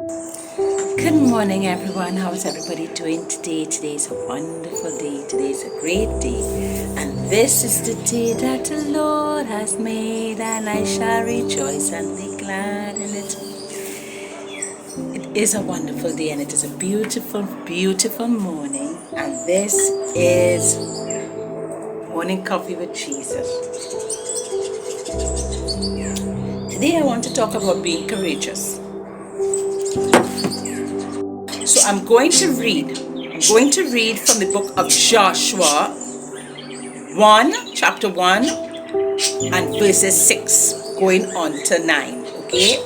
Good morning, everyone. How's everybody doing today? Today's a wonderful day. Today's a great day. And this is the day that the Lord has made, and I shall rejoice and be glad in it. It is a wonderful day, and it is a beautiful, beautiful morning. And this is Morning Coffee with Jesus. Today, I want to talk about being courageous. So I'm going to read from the book of Joshua 1, chapter 1, and verses 6, going on to 9, okay?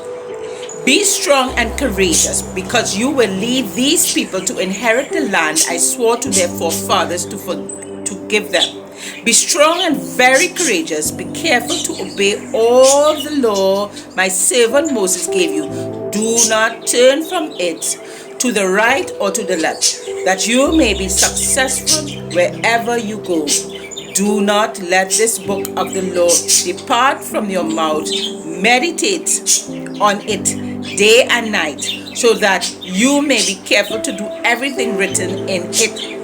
Be strong and courageous, because you will lead these people to inherit the land I swore to their forefathers to give them. Be strong and very courageous. Be careful to obey all the law my servant Moses gave you. Do not turn from it to the right or to the left, that you may be successful wherever you go. Do not let this book of the law depart from your mouth. Meditate on it day and night, so that you may be careful to do everything written in it.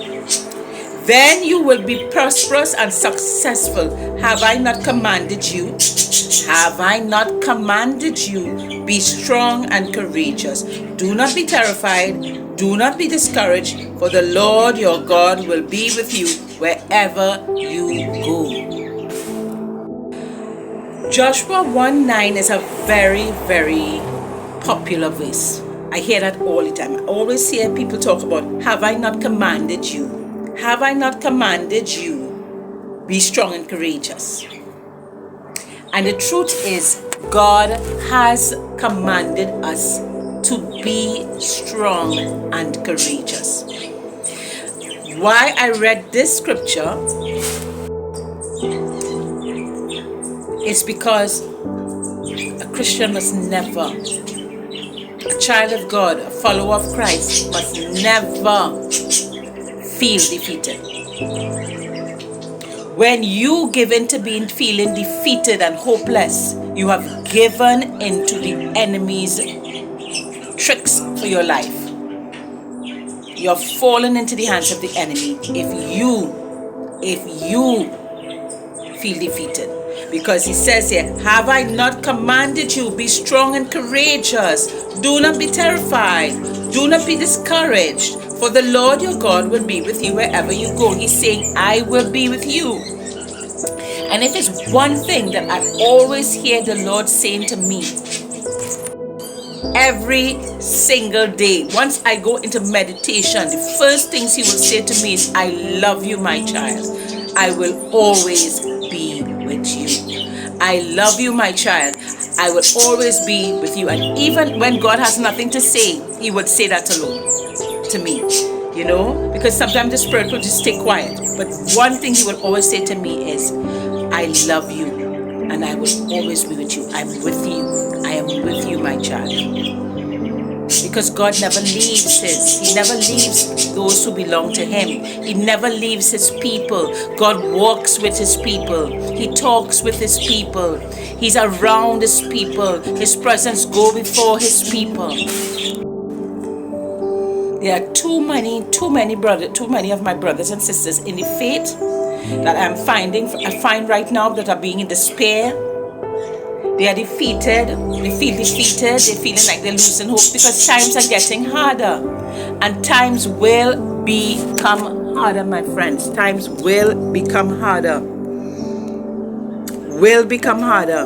Then you will be prosperous and successful. Have I not commanded you? Have I not commanded you? Be strong and courageous. Do not be terrified. Do not be discouraged, for the Lord your God will be with you wherever you go. Joshua 1:9 is a very, very popular verse. I hear that all the time. I always hear people talk about, have I not commanded you? Have I not commanded you? Be strong and courageous. And the truth is, God has commanded us to be strong and courageous. Why I read this scripture is because a Christian must never, a child of God, a follower of Christ, must never feel defeated. When you give in to feeling defeated and hopeless, you have given into the enemy's tricks for your life. You have fallen into the hands of the enemy if you feel defeated. Because he says here, have I not commanded you? Be strong and courageous. Do not be terrified. Do not be discouraged. For the Lord your God will be with you wherever you go. He's saying, I will be with you. And if it's one thing that I always hear the Lord saying to me, every single day, once I go into meditation, the first things he will say to me is, I love you, my child. I will always be with you. I love you, my child. I will always be with you. And even when God has nothing to say, he would say that alone to me, you know, because sometimes the Spirit will just stay quiet. But one thing he will always say to me is, I love you and I will always be with you. I'm with you. I am with you, my child. Because God never leaves He never leaves those who belong to him. He never leaves his people. God walks with his people. He talks with his people. He's around his people. His presence go before his people. There are too many of my brothers and sisters in the faith that I find right now that are being in despair. They are defeated. They feel defeated. They're feeling like they're losing hope because times are getting harder. And times will become harder, my friends. Times will become harder. Will become harder.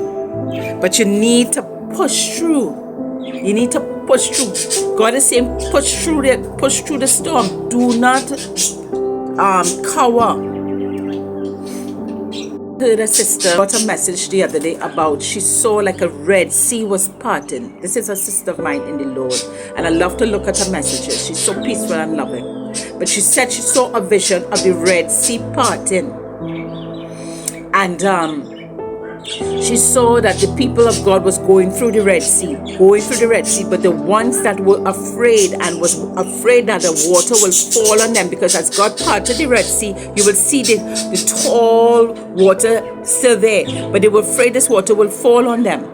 But you need to push through. You need to push through. God is saying, push through the storm. Do not cower. Heard a sister got a message the other day about she saw like a Red Sea was parting. This is a sister of mine in the Lord, and I love to look at her messages. She's so peaceful and loving. But she said she saw a vision of the Red Sea parting, and she saw that the people of God was going through the Red Sea, but the ones that were afraid and was afraid that the water will fall on them, because as God parted the Red Sea, you will see the tall water still there, but they were afraid this water will fall on them.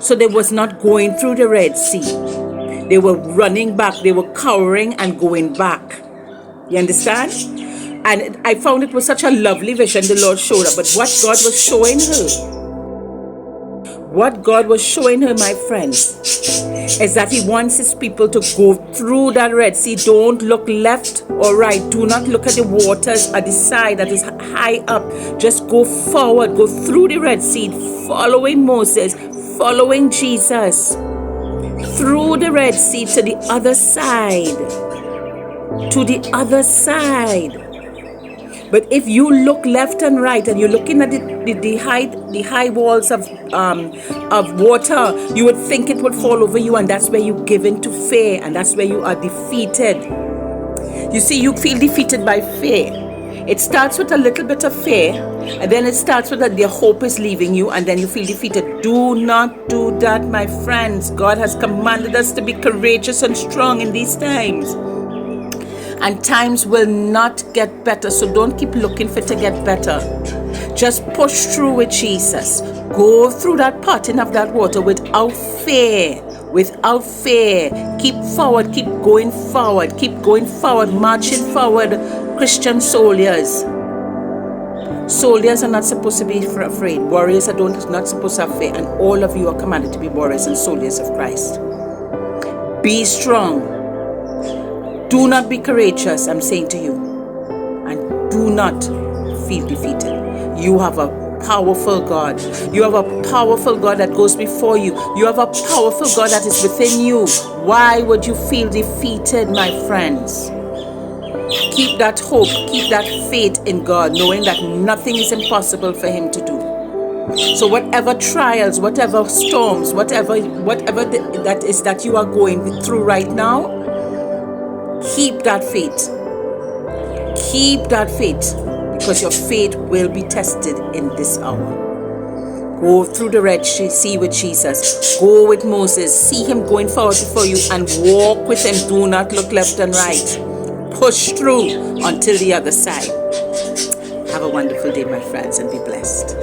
So they was not going through the Red Sea. They were running back. They were cowering and going back. You understand? And I found it was such a lovely vision the Lord showed up. But what God was showing her, my friends, is that He wants His people to go through that Red Sea. Don't look left or right. Do not look at the waters at the side that is high up. Just go forward. Go through the Red Sea, following Moses, following Jesus, through the Red Sea to the other side. To the other side. But if you look left and right and you're looking at the high walls of water, you would think it would fall over you, and that's where you give in to fear, and that's where you are defeated. You see, you feel defeated by fear. It starts with a little bit of fear, and then it starts with that the hope is leaving you, and then you feel defeated. Do not do that, my friends. God has commanded us to be courageous and strong in these times. And times will not get better, so don't keep looking for it to get better. Just push through with Jesus. Go through that parting of that water without fear. Without fear. Keep forward, keep going forward, marching forward, Christian soldiers. Soldiers are not supposed to be afraid. Warriors are not supposed to have fear, and all of you are commanded to be warriors and soldiers of Christ. Be strong. Do not be courageous, I'm saying to you. And do not feel defeated. You have a powerful God. You have a powerful God that goes before you. You have a powerful God that is within you. Why would you feel defeated, my friends? Keep that hope, keep that faith in God, knowing that nothing is impossible for Him to do. So whatever trials, whatever storms, whatever that is that you are going through right now, keep that faith. Keep that faith, because your faith will be tested in this hour. Go through the Red Sea with Jesus. Go with Moses. See him going forward before you and walk with him. Do not look left and right. Push through until the other side. Have a wonderful day, my friends, and be blessed.